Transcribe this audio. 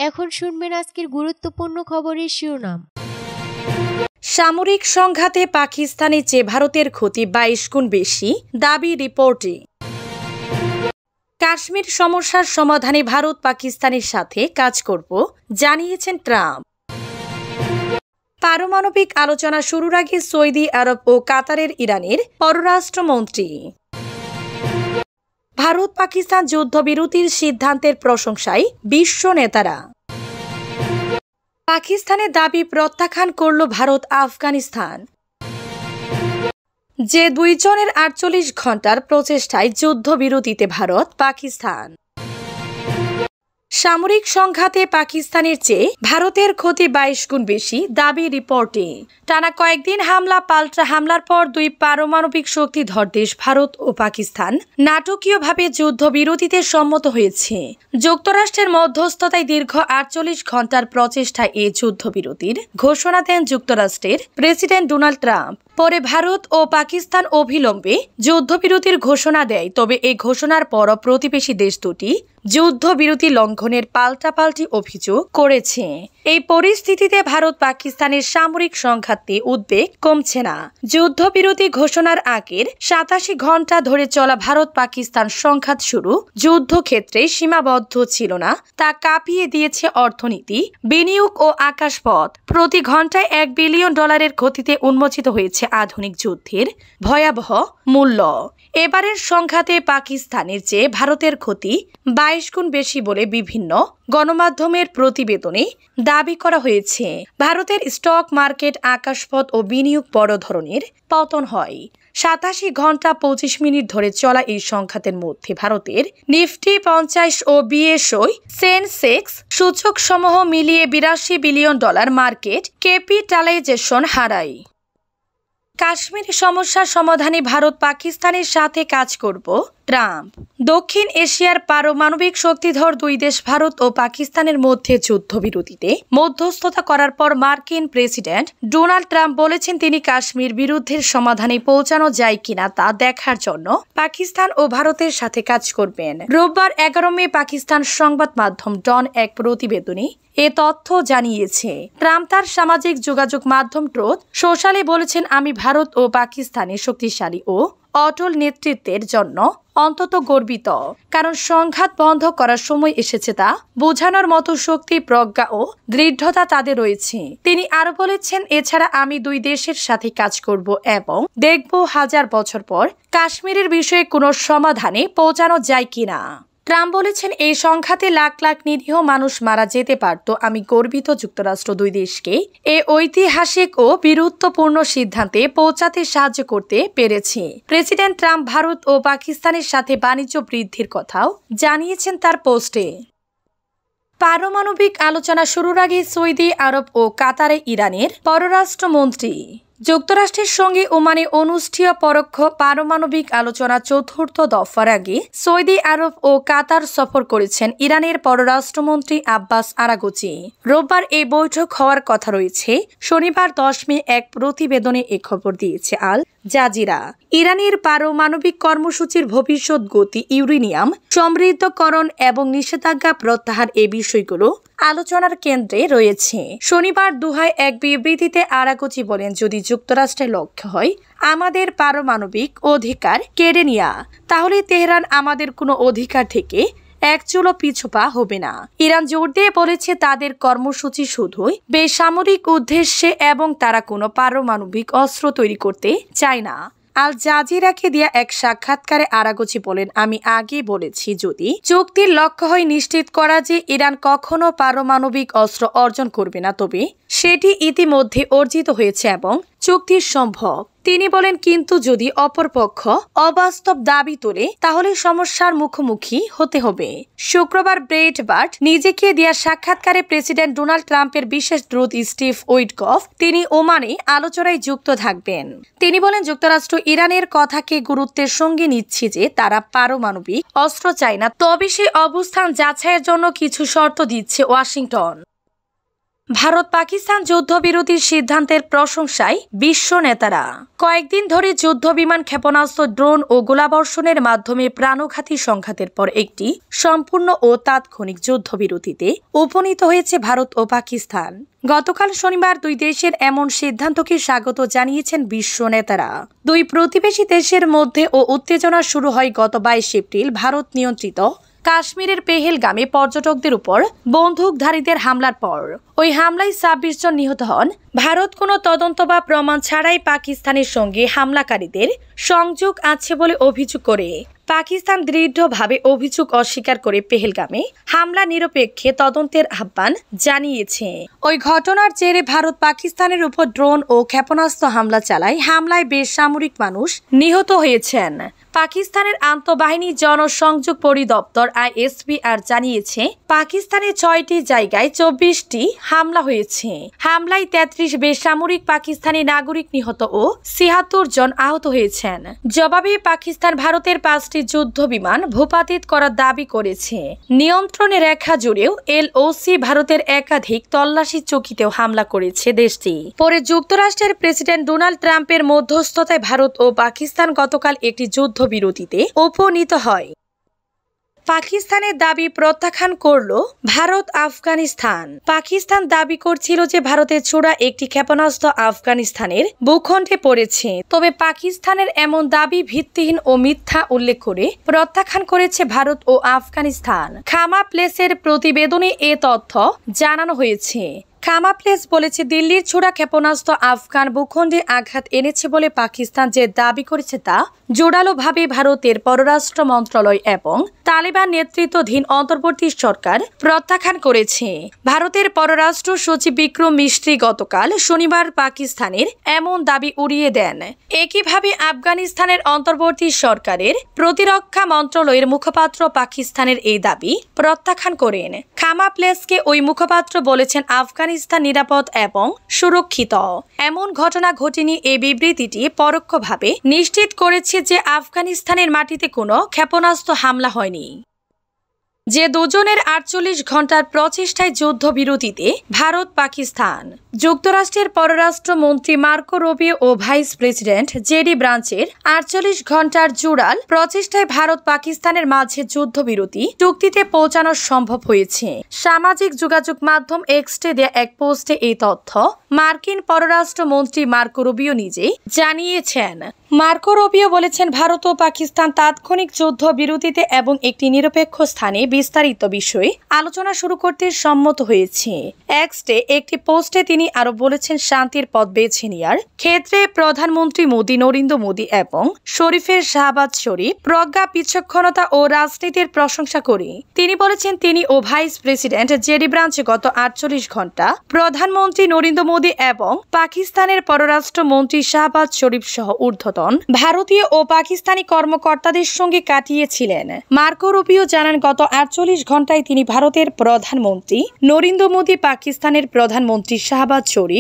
এখন শুনবেন আজকের গুরুত্বপূর্ণ খবরের শিরোনাম। সামরিক সংঘাতে পাকিস্তানের চেয়ে ভারতের ক্ষতি 22 গুণ বেশি, দাবি রিপোর্টে। কাশ্মীর সমস্যার সমাধানে ভারত পাকিস্তানের সাথে কাজ করব, জানিয়েছেন ট্রাম্প। পারমাণবিক আলোচনা শুরুর আগে সৌদি আরব ও কাতারের ইরানের পররাষ্ট্রমন্ত্রী। ভারত পাকিস্তান যুদ্ধবিরতির সিদ্ধান্তের প্রশংসায় বিশ্ব নেতারা। পাকিস্তানের দাবি প্রত্যাখ্যান করল ভারত আফগানিস্তান। যে দুইজনের 48 ঘণ্টার প্রচেষ্টায় যুদ্ধবিরতিতে ভারত পাকিস্তান। সামরিক সংঘাতে পাকিস্তানের চেয়ে ভারতের ক্ষতি 22 গুণ বেশি, দাবি রিপোর্টে। টানা কয়েকদিন হামলা পাল্টা হামলার পর দুই পারমাণবিক শক্তিধর দেশ ভারত ও পাকিস্তান নাটকীয়ভাবে যুদ্ধবিরতিতে সম্মত হয়েছে। যুক্তরাষ্ট্রের মধ্যস্থতায় দীর্ঘ 48 ঘণ্টার প্রচেষ্টায় এই যুদ্ধবিরতির ঘোষণা দেন যুক্তরাষ্ট্রের প্রেসিডেন্ট ডোনাল্ড ট্রাম্প। পরে ভারত ও পাকিস্তান অবিলম্বে যুদ্ধবিরতির ঘোষণা দেয়। তবে এই ঘোষণার পরও প্রতিবেশী দেশ দুটি যুদ্ধবিরতি লঙ্ঘনের পাল্টাপাল্টি অভিযোগ করেছে। এই পরিস্থিতিতে ভারত পাকিস্তানের সামরিক সংঘাতে উদ্বেগ কমছে না। যুদ্ধবিরতি ঘোষণার আগের 87 ঘণ্টা ধরে চলা ভারত পাকিস্তান সংঘাত শুরু যুদ্ধক্ষেত্রে সীমাবদ্ধ ছিল না, তা কাঁপিয়ে দিয়েছে অর্থনীতি, বিনিয়োগ ও আকাশপথ। প্রতি ঘন্টায় $1 বিলিয়ন ক্ষতিতে উন্মোচিত হয়েছে আধুনিক যুদ্ধের ভয়াবহ মূল্য। এবারের সংঘাতে পাকিস্তানের চেয়ে ভারতের ক্ষতি 22 গুণ বেশি বলে বিভিন্ন গণমাধ্যমের প্রতিবেদনে দাবি করা হয়েছে। ভারতের স্টক মার্কেট, আকাশপথ ও বিনিয়োগ বড় ধরনের পতন হয়। 87 ঘণ্টা 25 মিনিট ধরে চলা এই সংঘাতের মধ্যে ভারতের নিফটি 50 ও বিএসই সেন্সেক্স সূচক সমূহ মিলিয়ে $82 বিলিয়ন মার্কেট ক্যাপিটালাইজেশন হারায়। কাশ্মীর সমস্যার সমাধানে ভারত পাকিস্তানের সাথে কাজ করব, ট্রাম্প। দক্ষিণ এশিয়ার পারমাণবিক শক্তিধর দুই দেশ ভারত ও পাকিস্তানের মধ্যে যুদ্ধবিরতিতে মধ্যস্থতা করার পর মার্কিন প্রেসিডেন্ট ডোনাল্ড ট্রাম্প বলেছেন তিনি কাশ্মীর বিরোধের সমাধানে পৌঁছানো যায় কিনা তা দেখার জন্য পাকিস্তান ও ভারতের সাথে কাজ করবেন। রোববার 11 মে পাকিস্তান সংবাদ মাধ্যম ডন এক প্রতিবেদনে এ তথ্য জানিয়েছে। ট্রাম্প তার সামাজিক যোগাযোগ মাধ্যম ট্রুথ সোশ্যালে বলেছেন, আমি ভারত ও পাকিস্তানের শক্তিশালী ও অটল নেতৃত্বের জন্য অন্তত গর্বিত, কারণ সংঘাত বন্ধ করার সময় এসেছে তা বোঝানোর মতো শক্তি, প্রজ্ঞা ও দৃঢ়তা তাদের রয়েছে। তিনি আরো বলেছেন, এছাড়া আমি দুই দেশের সাথে কাজ করব এবং দেখব 1000 বছর পর কাশ্মীরের বিষয়ে কোনো সমাধানে পৌঁছানো যায় কিনা। ট্রাম্প বলেছেন, এই সংঘাতে লাখ লাখ নিরীহ মানুষ মারা যেতে পারত। আমি গর্বিত যুক্তরাষ্ট্র দুই দেশকে এই ঐতিহাসিক ও বীরত্বপূর্ণ সিদ্ধান্তে পৌঁছাতে সাহায্য করতে পেরেছি। প্রেসিডেন্ট ট্রাম্প ভারত ও পাকিস্তানের সাথে বাণিজ্য বৃদ্ধির কথাও জানিয়েছেন তার পোস্টে। পারমাণবিক আলোচনা শুরুর আগে সৌদি আরব ও কাতারে ইরানের পররাষ্ট্রমন্ত্রী। যুক্তরাষ্ট্রের সঙ্গে ওমানে অনুষ্ঠেয় পরোক্ষ পারমাণবিক আলোচনা চতুর্থ দফার আগে সৌদি আরব ও কাতার সফর করেছেন ইরানের পররাষ্ট্রমন্ত্রী আব্বাস আরাগচি। রোববার এই বৈঠক হওয়ার কথা রয়েছে। শনিবার 10 মে এক প্রতিবেদনে এ খবর দিয়েছে আল জাজিরা। ইরানের পারমাণবিক কর্মসূচির ভবিষ্যৎ গতি, ইউরেনিয়াম সমৃদ্ধকরণ এবং নিষেধাজ্ঞা প্রত্যাহার এই বিষয়গুলো আলোচনার কেন্দ্রে রয়েছে। শনিবার দোহায় এক বিবৃতিতে আরাগচি বলেন, যদি যুক্তরাষ্ট্রের লক্ষ্য হয় আমাদের পারমাণবিক অধিকার কেড়ে নেওয়া, তাহলে তেহরান আমাদের কোনো অধিকার থেকে এক চুলো পিছুপা হবে না। ইরান জোর দিয়ে বলেছে তাদের কর্মসূচি শুধুই বেসামরিক উদ্দেশ্যে এবং তারা কোনো পারমাণবিক অস্ত্র তৈরি করতে চায় না। আল জাজিরাকে দেয়া এক সাক্ষাৎকারে আরাগচি বলেন, আমি আগে বলেছি যদি চুক্তির লক্ষ্য হয় নিশ্চিত করা যে ইরান কখনো পারমাণবিক অস্ত্র অর্জন করবে না, তবে সেটি ইতিমধ্যে অর্জিত হয়েছে এবং চুক্তি সম্ভব। তিনি বলেন, কিন্তু যদি অপরপক্ষ অবাস্তব দাবি তোলে তাহলে সমস্যার মুখোমুখি হতে হবে। শুক্রবার ব্রেটবার্ট নিজেকে দেয়া সাক্ষাৎকারে প্রেসিডেন্ট ডোনাল্ড ট্রাম্পের বিশেষ দূত স্টিভ উইটকফ তিনি ওমানে আলোচনায় যুক্ত থাকবেন। তিনি বলেন, যুক্তরাষ্ট্র ইরানের কথাকে গুরুত্বের সঙ্গে নিচ্ছে যে তারা পারমাণবিক অস্ত্র চায় না, তবে সেই অবস্থান যাচাইয়ের জন্য কিছু শর্ত দিচ্ছে ওয়াশিংটন। ভারত পাকিস্তান যুদ্ধবিরতির সিদ্ধান্তের প্রশংসায় বিশ্ব নেতারা। কয়েকদিন ধরে যুদ্ধ বিমান, ক্ষেপণাস্ত্র, ড্রোন ও গোলাবর্ষণের মাধ্যমে প্রাণঘাতী সংঘাতের পর একটি সম্পূর্ণ ও তাৎক্ষণিক যুদ্ধবিরতিতে উপনীত হয়েছে ভারত ও পাকিস্তান। গতকাল শনিবার দুই দেশের এমন সিদ্ধান্তকে স্বাগত জানিয়েছেন বিশ্ব নেতারা। দুই প্রতিবেশী দেশের মধ্যে উত্তেজনা শুরু হয় গত 22 এপ্রিল ভারত নিয়ন্ত্রিত কাশ্মীরের পেহেলগামে পর্যটকদের উপর বন্দুকধারীদের হামলার পর। ওই হামলায় 26 জন নিহত হন। ভারত কোনো তদন্ত বা প্রমাণ ছাড়াই পাকিস্তানের সঙ্গে হামলাকারীদের সংযোগ আছে বলে অভিযোগ করে পাকিস্তান দৃঢ়ভাবে অভিযোগ অস্বীকার করে পেহেলগামে হামলা নিরপেক্ষে তদন্তের আহ্বান জানিয়েছে। ওই ঘটনার জেরে ভারত পাকিস্তানের উপর ড্রোন ও ক্ষেপণাস্ত্র হামলা চালায়। হামলায় বেসামরিক মানুষ নিহত হয়েছেন। পাকিস্তানের আন্তঃবাহিনী জনসংযোগ পরিদপ্তর ISPR জানিয়েছে, পাকিস্তানের 6টি জায়গায় 24টি হামলা হয়েছে। হামলায় 33 বেসামরিক পাকিস্তানি নাগরিক নিহত ও 76 জন আহত হয়েছেন। জবাবে পাকিস্তান ভারতের 5টি যুদ্ধ বিমান ভূপাতিত করার দাবি করেছে। নিয়ন্ত্রণ রেখা জুড়েও LOC ভারতের একাধিক তল্লাশি চৌকিতেও হামলা করেছে দেশটি। পরে যুক্তরাষ্ট্রের প্রেসিডেন্ট ডোনাল্ড ট্রাম্পের মধ্যস্থতায় ভারত ও পাকিস্তান গতকাল একটি যুদ্ধবিরতিতে উপনীত হয়। পাকিস্তানের দাবি প্রত্যাখ্যান করল ভারত। আফগানিস্তান। পাকিস্তান দাবি করছিল যে ভারতের ছোড়া একটি ক্ষেপণাস্ত্র আফগানিস্তানের ভূখণ্ডে পড়েছে। তবে পাকিস্তানের এমন দাবি ভিত্তিহীন ও মিথ্যা উল্লেখ করে প্রত্যাখ্যান করেছে ভারত ও আফগানিস্তান। খামা প্লেসের প্রতিবেদনে এ তথ্য জানানো হয়েছে। খামা প্লেস বলেছে, দিল্লির ছোড়া ক্ষেপণাস্ত্র আফগান ভূখণ্ডে আঘাত এনেছে বলে পাকিস্তান যে দাবি করেছে তা জোরালোভাবে ভারতের পররাষ্ট্র মন্ত্রণালয় এবং তালেবান নেতৃত্বাধীন অন্তর্বর্তী সরকার প্রত্যাখ্যান করেছে। ভারতের পররাষ্ট্র সচিব বিক্রম মিস্ত্রি গতকাল শনিবার পাকিস্তানের এমন দাবি উড়িয়ে দেন। একইভাবে আফগানিস্তানের অন্তর্বর্তী সরকারের প্রতিরক্ষা মন্ত্রণালয়ের মুখপাত্র পাকিস্তানের এই দাবি প্রত্যাখ্যান করেন। খামা প্লেসকে ওই মুখপাত্র বলেছেন, আফগানিস্তান নিরাপদ এবং সুরক্ষিত। এমন ঘটনা ঘটেনি। এই বিবৃতিটি পরোক্ষভাবে নিশ্চিত করেছে যে আফগানিস্তানের মাটিতে কোনো ক্ষেপণাস্ত্র হামলা হয়নি। যে দুজনের 48 ঘন্টার প্রচেষ্টায় যুদ্ধবিরতিতে ভারত পাকিস্তান। যুক্তরাষ্ট্রের পররাষ্ট্র মন্ত্রী মার্কো রুবিও ও ভাইস প্রেসিডেন্ট জেডি ব্রাঞ্চের 48 ঘন্টার জোরাল প্রচেষ্টায় ভারত পাকিস্তানের মাঝে যুদ্ধবিরতি চুক্তিতে পৌঁছানো সম্ভব হয়েছে। সামাজিক যোগাযোগ মাধ্যম এক্সে দেয়া এক পোস্টে এই তথ্য মার্কিন পররাষ্ট্র মন্ত্রী মার্কো রুবিও নিজেই জানিয়েছেন। মার্কো রুবিও বলেছেন, ভারত ও পাকিস্তান তাৎক্ষণিক যুদ্ধবিরতিতে এবং একটি নিরপেক্ষ স্থানে বিস্তারিত বিষয়ে আলোচনা শুরু করতে সম্মত হয়েছে। এক্সে একটি পোস্টে তিনি আরো বলেছেন, শান্তির পথ বেছে নেওয়ার ক্ষেত্রে প্রধানমন্ত্রী মোদী, নরেন্দ্র মোদী এবং শরীফের শাহবাজ শরীফ প্রজ্ঞা, বিচক্ষণতা ও রাজনীতির প্রশংসা করি। তিনি বলেছেন, তিনি ও ভাইস প্রেসিডেন্ট জেডি ব্রাঞ্চ গত 48 ঘন্টা প্রধানমন্ত্রী নরেন্দ্র মোদী এবং পাকিস্তানের পররাষ্ট্র মন্ত্রী শাহবাজ শরীফ সহ ঊর্ধ্বতন ভারতীয় ও পাকিস্তানি কর্মকর্তাদের সঙ্গে কাটিয়েছিলেন। মার্কো রুবিও জানান, গত 48 ঘন্টায় তিনি ভারতের প্রধানমন্ত্রী নরেন্দ্র মোদী, পাকিস্তানের প্রধানমন্ত্রী শাহবাজ শরীফ